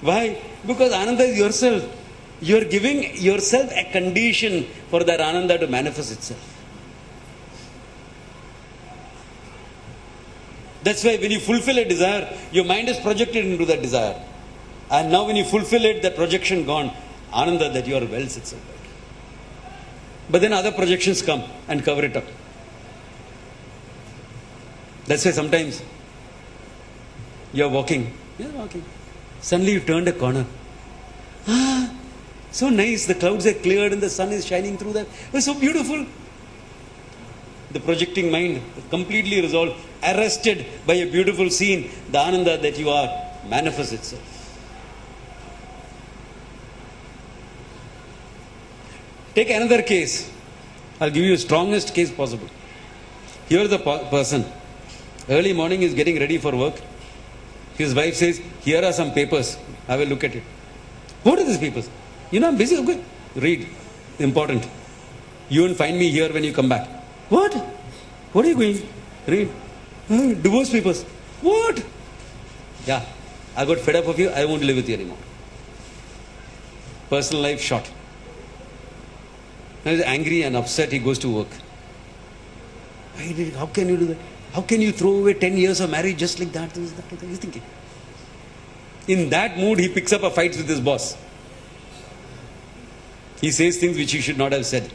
Why? Because Ananda is yourself. You are giving yourself a condition for that Ananda to manifest itself. That's why when you fulfill a desire, your mind is projected into that desire. And now when you fulfill it, that projection gone, Ananda that you are wells itself. But then other projections come and cover it up. That's why sometimes you're walking. Suddenly you turned a corner. So nice, the clouds are cleared and the sun is shining through that. It was so beautiful. The projecting mind, completely resolved, arrested by a beautiful scene, the Ananda that you are manifests itself. Take another case. I'll give you the strongest case possible. Here the person, early morning is getting ready for work. His wife says, here are some papers. Have a look at it. What are these papers? I'm busy. Okay. Read. Important. You won't find me here when you come back. What? What are you going? Read. Divorce papers. What? Yeah. I got fed up of you. I won't live with you anymore. Personal life short. Now he's angry and upset. He goes to work. How can you do that? How can you throw away 10 years of marriage just like that? He's thinking. In that mood, he picks up a fight with his boss. He says things which he should not have said.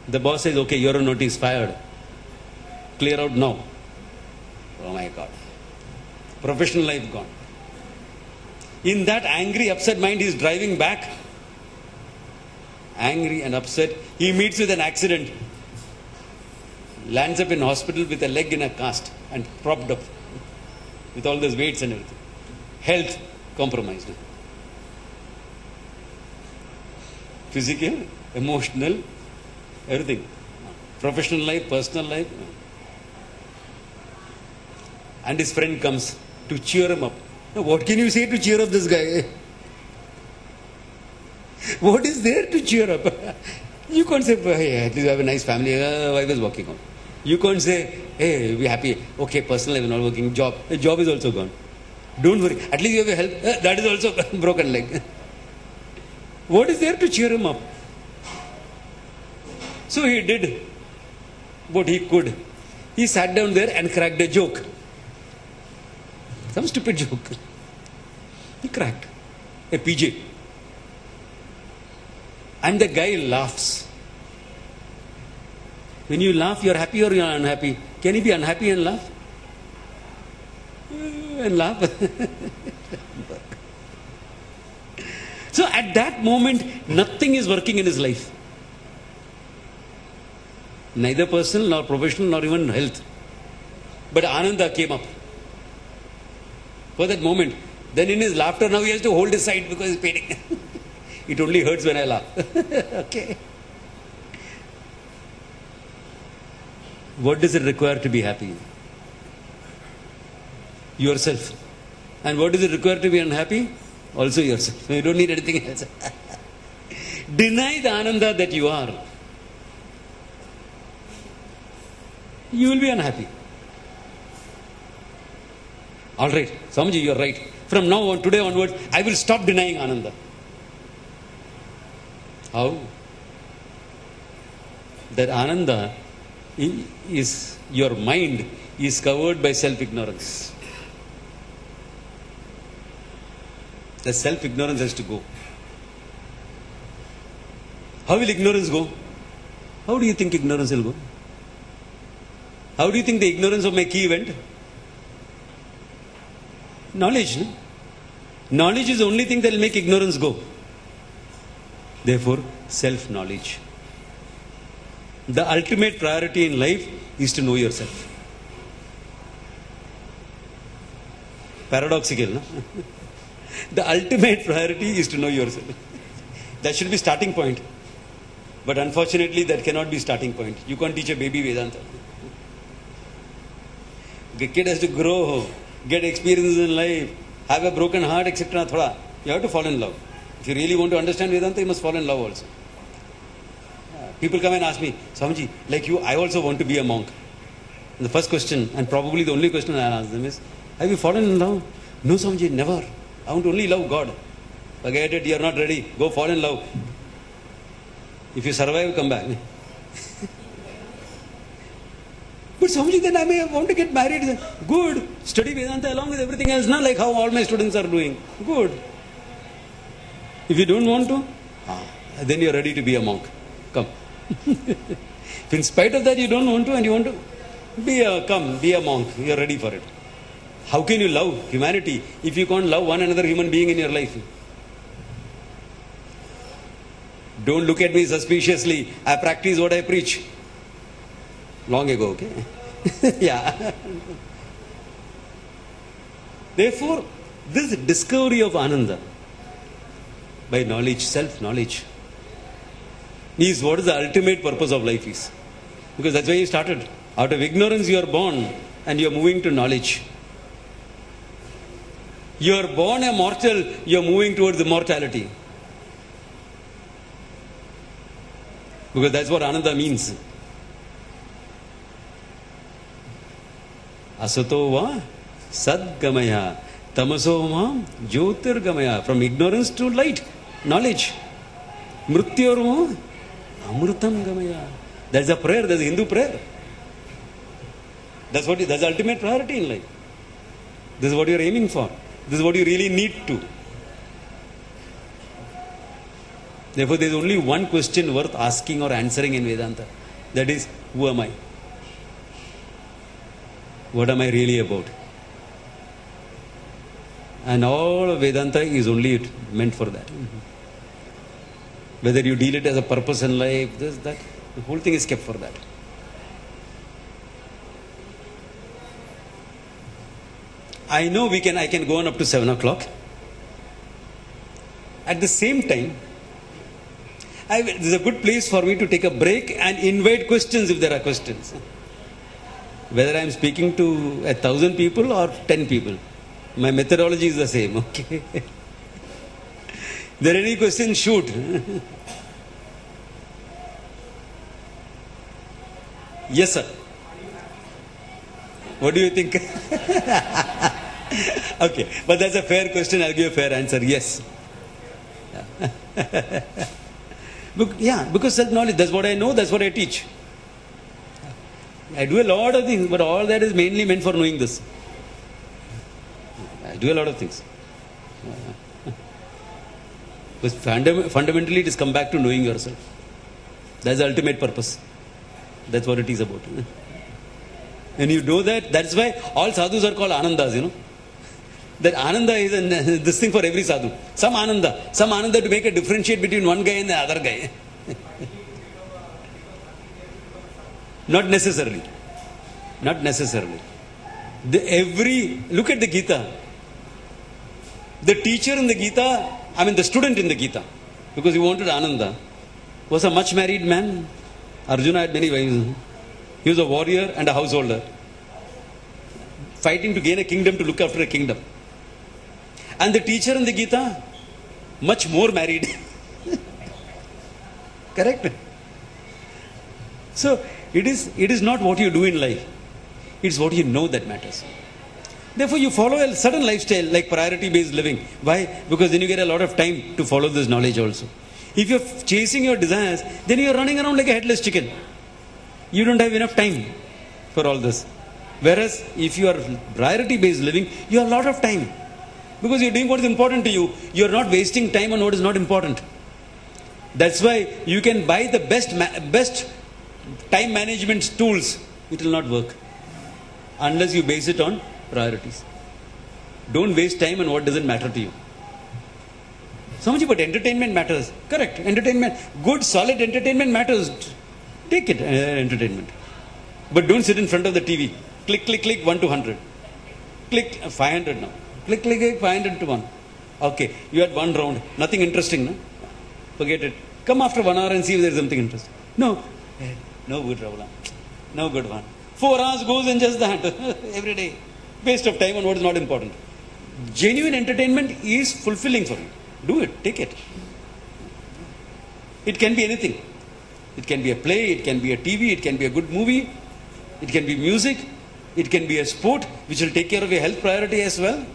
The boss says, okay, you're on notice, fired. Clear out now. Oh my God. Professional life gone. In that angry, upset mind, he is driving back. Angry and upset. He meets with an accident. Lands up in hospital with a leg in a cast and propped up with all those weights and everything. Health compromised. Physical, emotional, everything. Professional life, personal life. And his friend comes to cheer him up. Now, what can you say to cheer up this guy? What is there to cheer up? You can't say, hey, at least you have a nice family. Wife is working on. You can't say, hey, be happy. Okay, personal life, not working. Job. The job is also gone. Don't worry. At least you have a health. That is also broken leg. What is there to cheer him up? So he did what he could. He sat down there and cracked a joke. Some stupid joke. He cracked a PJ. And the guy laughs. When you laugh, you're happy or you're unhappy? Can you be unhappy and laugh? And laugh. So at that moment, nothing is working in his life. Neither personal, nor professional, nor even health. But Ananda came up. For that moment. Then in his laughter, now he has to hold his side because he's paining. It only hurts when I laugh. Okay. What does it require to be happy? Yourself. And what does it require to be unhappy? Also yourself. You don't need anything else. Deny the Ananda that you are. You will be unhappy. Alright, Swamiji, you are right. From now on, today onwards, I will stop denying Ananda. How? That Ananda is, your mind is covered by self-ignorance. The self-ignorance has to go. How will ignorance go? How do you think ignorance will go? How do you think the ignorance of my key went? Knowledge. No? Knowledge is the only thing that will make ignorance go. Therefore, self-knowledge. The ultimate priority in life is to know yourself. Paradoxical, no? The ultimate priority is to know yourself. That should be starting point. But unfortunately, that cannot be starting point. You can't teach a baby Vedanta. The kid has to grow, get experiences in life, have a broken heart, etc. You have to fall in love. If you really want to understand Vedanta, you must fall in love also. People come and ask me, Swamiji, like you, I also want to be a monk. And the first question, and probably the only question I'll ask them is, have you fallen in love? No, Swamiji, never. I want to only love God. Forget it, you are not ready. Go fall in love. If you survive, come back. But Swamiji, then I may want to get married. Good. Study Vedanta along with everything else, not like how all my students are doing. Good. If you don't want to, then you are ready to be a monk. Come. If in spite of that you don't want to and you want to, be a monk. You are ready for it. How can you love humanity if you can't love one another human being in your life? Don't look at me suspiciously. I practice what I preach. Long ago, okay? Yeah. Therefore, this discovery of Ananda by knowledge, self-knowledge, is what is the ultimate purpose of life is. Because that's why you started. Out of ignorance you are born and you are moving to knowledge. You are born a mortal, you are moving towards immortality. Because that's what Ananda means. Asato va sadgamaya, tamaso va jyotirgamaya. From ignorance to light, knowledge. Mrityorva amrutam gamaya. That's a prayer, that's a Hindu prayer. That's the ultimate priority in life. This is what you are aiming for. This is what you really need to. Therefore, there is only one question worth asking or answering in Vedanta. That is, who am I? What am I really about? And all of Vedanta is only meant for that. Whether you deal it as a purpose in life, this, that, the whole thing is kept for that. I know I can go on up to 7 o'clock. At the same time, this is a good place for me to take a break and invite questions if there are questions. Whether I am speaking to 1,000 people or 10 people, my methodology is the same. Okay. If there are any questions, shoot. Yes, sir. What do you think? Okay, but that's a fair question. I'll give a fair answer. Yes. Because self-knowledge, that's what I know, that's what I teach. I do a lot of things, but all that is mainly meant for knowing this. I do a lot of things. But fundamentally, it is come back to knowing yourself. That's the ultimate purpose. That's what it is about. And you know that, that's why all sadhus are called Anandas, you know. That Ananda is this thing for every sadhu. Some Ananda to make a differentiate between one guy and the other guy. Not necessarily. Not necessarily. Look at the Gita. The teacher in the Gita, the student in the Gita, because he wanted Ananda, was a much married man. Arjuna had many wives. He was a warrior and a householder, fighting to gain a kingdom, to look after a kingdom. And the teacher in the Gita, much more married. Correct? So, it is not what you do in life. It's what you know that matters. Therefore, you follow a certain lifestyle like priority-based living. Why? Because then you get a lot of time to follow this knowledge also. If you're chasing your desires, then you're running around like a headless chicken. You don't have enough time for all this. Whereas, if you are priority-based living, you have a lot of time. Because you're doing what is important to you. You're not wasting time on what is not important. That's why you can buy the best time management tools. It will not work. Unless you base it on priorities. Don't waste time on what doesn't matter to you. Swamiji, but entertainment matters. Correct. Entertainment. Good, solid entertainment matters. Take it, entertainment. But don't sit in front of the TV. Click, click, click, 1 to 100. Click, 500 now. Click, click, click, 500 to 1. Okay, you had one round. Nothing interesting, no? Forget it. Come after 1 hour and see if there is something interesting. No. No good, Ravana. No good one. 4 hours goes in just that. Every day. Waste of time on what is not important. Genuine entertainment is fulfilling for you. Do it. Take it. It can be anything. It can be a play, it can be a TV, it can be a good movie, it can be music, it can be a sport which will take care of your health priority as well.